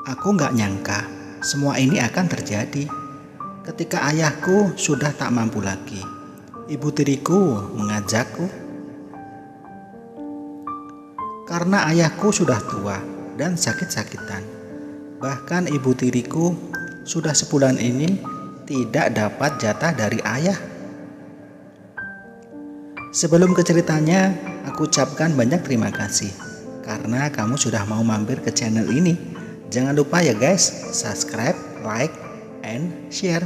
Aku nggak nyangka semua ini akan terjadi ketika ayahku sudah tak mampu lagi. Ibu tiriku mengajakku karena ayahku sudah tua dan sakit-sakitan. Bahkan ibu tiriku sudah sebulan ini tidak dapat jatah dari ayah. Sebelum ke ceritanya, aku ucapkan banyak terima kasih karena kamu sudah mau mampir ke channel ini. Jangan lupa ya guys, subscribe, like, and share.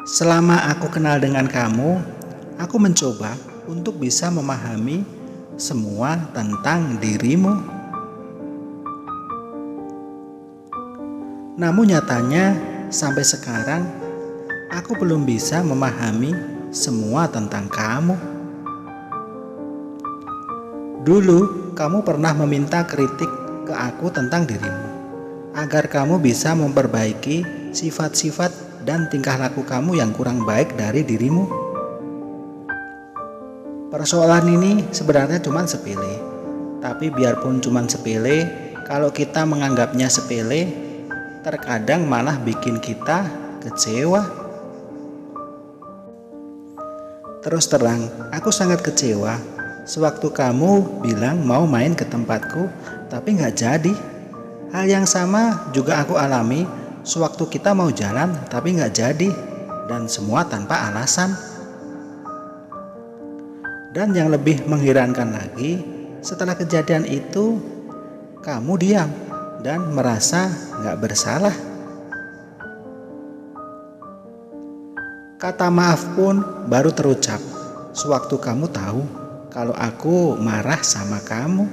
Selama aku kenal dengan kamu, aku mencoba untuk bisa memahami semua tentang dirimu. Namun nyatanya sampai sekarang aku belum bisa memahami semua tentang kamu. Dulu kamu pernah meminta kritik ke aku tentang dirimu, agar kamu bisa memperbaiki sifat-sifat dan tingkah laku kamu yang kurang baik dari dirimu. Persoalan ini sebenarnya cuma sepele, tapi biarpun cuma sepele, kalau kita menganggapnya sepele, terkadang malah bikin kita kecewa. Terus terang, aku sangat kecewa sewaktu kamu bilang mau main ke tempatku tapi nggak jadi. Hal yang sama juga aku alami sewaktu kita mau jalan tapi nggak jadi, dan semua tanpa alasan. Dan yang lebih mengherankan lagi, setelah kejadian itu kamu diam dan merasa nggak bersalah. Kata maaf pun baru terucap sewaktu kamu tahu kalau aku marah sama kamu.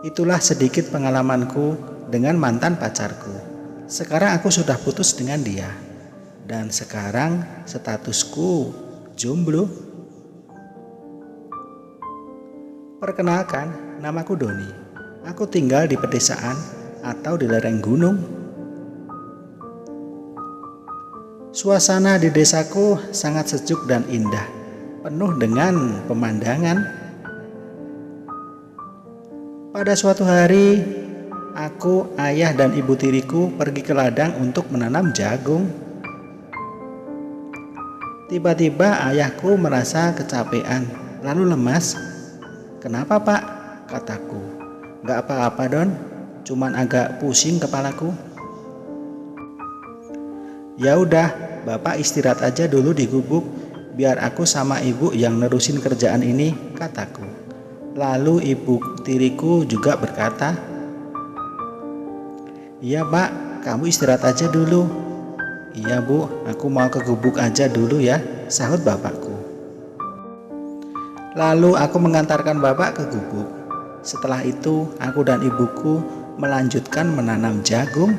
Itulah sedikit pengalamanku dengan mantan pacarku. Sekarang aku sudah putus dengan dia, dan sekarang statusku jomblo. Perkenalkan, namaku Doni. Aku tinggal di pedesaan atau di lereng gunung. Suasana di desaku sangat sejuk dan indah, penuh dengan pemandangan. Pada suatu hari, aku, ayah, dan ibu tiriku pergi ke ladang untuk menanam jagung. Tiba-tiba ayahku merasa kecapean, lalu lemas. "Kenapa pak?" kataku. "Gak apa-apa Don, cuman agak pusing kepalaku." "Ya udah, bapak istirahat aja dulu di gubuk, biar aku sama ibu yang nerusin kerjaan ini," kataku. Lalu ibu tiriku juga berkata, "Iya pak, kamu istirahat aja dulu." "Iya bu, aku mau ke gubuk aja dulu ya," sahut bapakku. Lalu aku mengantarkan bapak ke gubuk. Setelah itu aku dan ibuku melanjutkan menanam jagung.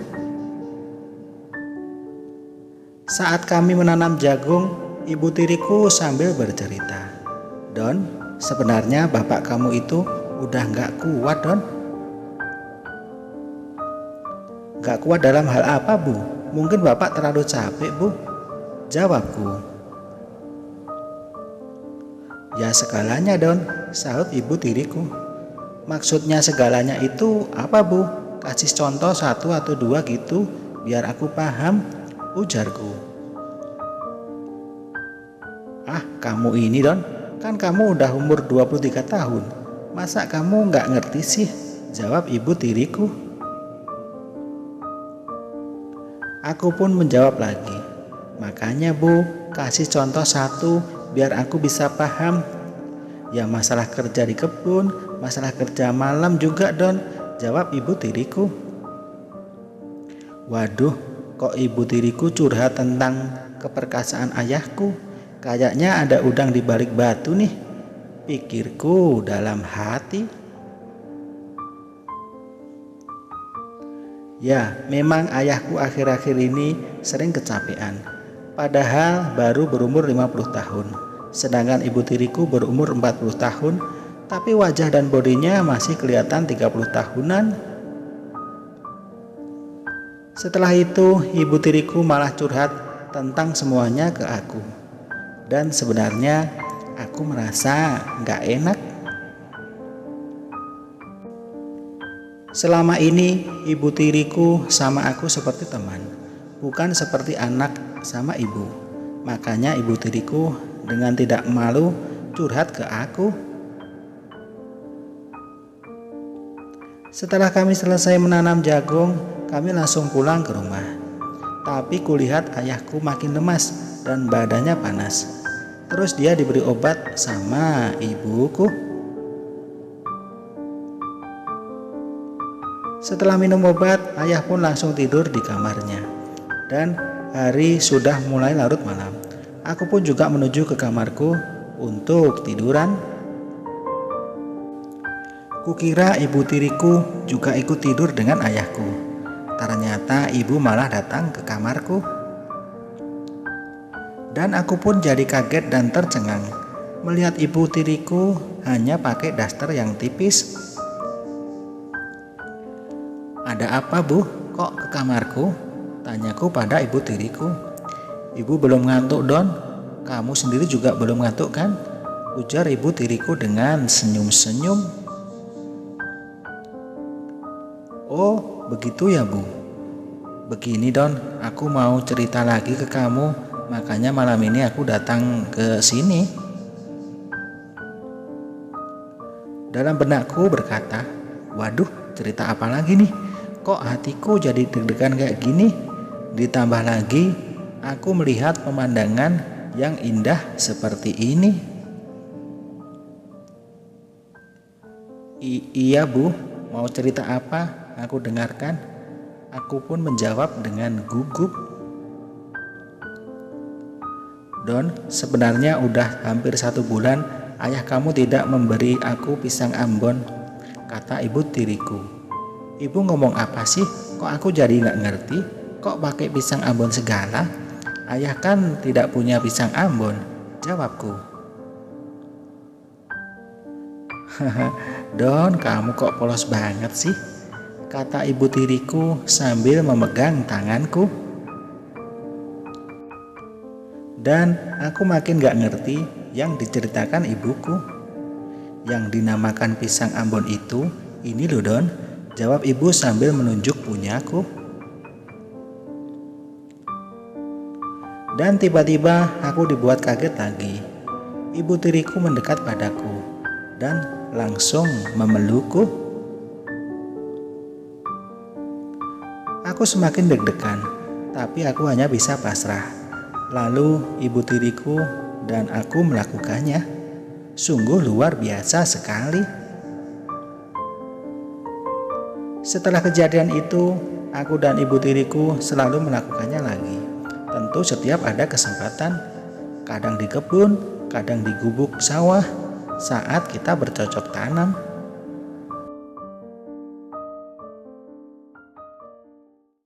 Saat kami menanam jagung, ibu tiriku sambil bercerita, "Don, sebenarnya bapak kamu itu udah gak kuat Don." "Gak kuat dalam hal apa bu? Mungkin bapak terlalu capek bu," jawabku. "Ya segalanya Don," sahut ibu tiriku. "Maksudnya segalanya itu apa bu? Kasih contoh 1 atau 2 gitu biar aku paham," ujarku. "Ah kamu ini Don, kan kamu udah umur 23 tahun, masa kamu nggak ngerti sih?" jawab ibu tiriku. Aku pun menjawab lagi, "Makanya bu, kasih contoh 1 biar aku bisa paham. Ya masalah kerja di kebun, masalah kerja malam juga Don," jawab ibu tiriku. Waduh, kok ibu tiriku curhat tentang keperkasaan ayahku? Kayaknya ada udang di balik batu nih, pikirku dalam hati. Ya, memang ayahku akhir-akhir ini sering kecapean. Padahal baru berumur 50 tahun. Sedangkan ibu tiriku berumur 40 tahun, tapi wajah dan bodinya masih kelihatan 30 tahunan. Setelah itu, ibu tiriku malah curhat tentang semuanya ke aku. Dan sebenarnya Aku merasa nggak enak. Selama ini ibu tiriku sama aku seperti teman, bukan seperti anak sama ibu. Makanya ibu tiriku dengan tidak malu curhat ke aku. Setelah kami selesai menanam jagung, kami langsung pulang ke rumah. Tapi kulihat ayahku makin lemas dan badannya panas. Terus dia diberi obat sama ibuku. Setelah minum obat, ayah pun langsung tidur di kamarnya. Dan hari sudah mulai larut malam. Aku pun juga menuju ke kamarku untuk tiduran. Kukira ibu tiriku juga ikut tidur dengan ayahku. Ternyata ibu malah datang ke kamarku. Dan aku pun jadi kaget dan tercengang melihat ibu tiriku hanya pakai daster yang tipis. "Ada apa, Bu? Kok ke kamarku?" tanyaku pada ibu tiriku. "Ibu belum ngantuk, Don? Kamu sendiri juga belum ngantuk kan?" ujar ibu tiriku dengan senyum-senyum. "Oh, begitu ya, Bu. Begini, Don, aku mau cerita lagi ke kamu, makanya malam ini aku datang ke sini." Dalam benakku berkata, "Waduh, cerita apa lagi nih? Kok hatiku jadi deg-degan kayak gini? Ditambah lagi aku melihat pemandangan yang indah seperti ini." Iya, Bu, mau cerita apa? Aku dengarkan." Aku pun menjawab dengan gugup. "Don, sebenarnya udah hampir 1 bulan ayah kamu tidak memberi aku pisang Ambon," kata ibu tiriku. "Ibu ngomong apa sih? Kok aku jadi nggak ngerti? Kok pakai pisang Ambon segala? Ayah kan tidak punya pisang Ambon," jawabku. "Haha, Don, kamu kok polos banget sih?" kata ibu tiriku sambil memegang tanganku. Dan aku makin gak ngerti yang diceritakan ibuku. "Yang dinamakan pisang Ambon itu, ini loh, Don," jawab ibu sambil menunjuk punyaku. Dan tiba-tiba aku dibuat kaget lagi. Ibu tiriku mendekat padaku dan langsung memelukku. Aku semakin deg-degan, tapi aku hanya bisa pasrah. Lalu ibu tiriku dan aku melakukannya. Sungguh luar biasa sekali. Setelah kejadian itu, aku dan ibu tiriku selalu melakukannya lagi. Tentu setiap ada kesempatan, kadang di kebun, kadang di gubuk sawah, saat kita bercocok tanam.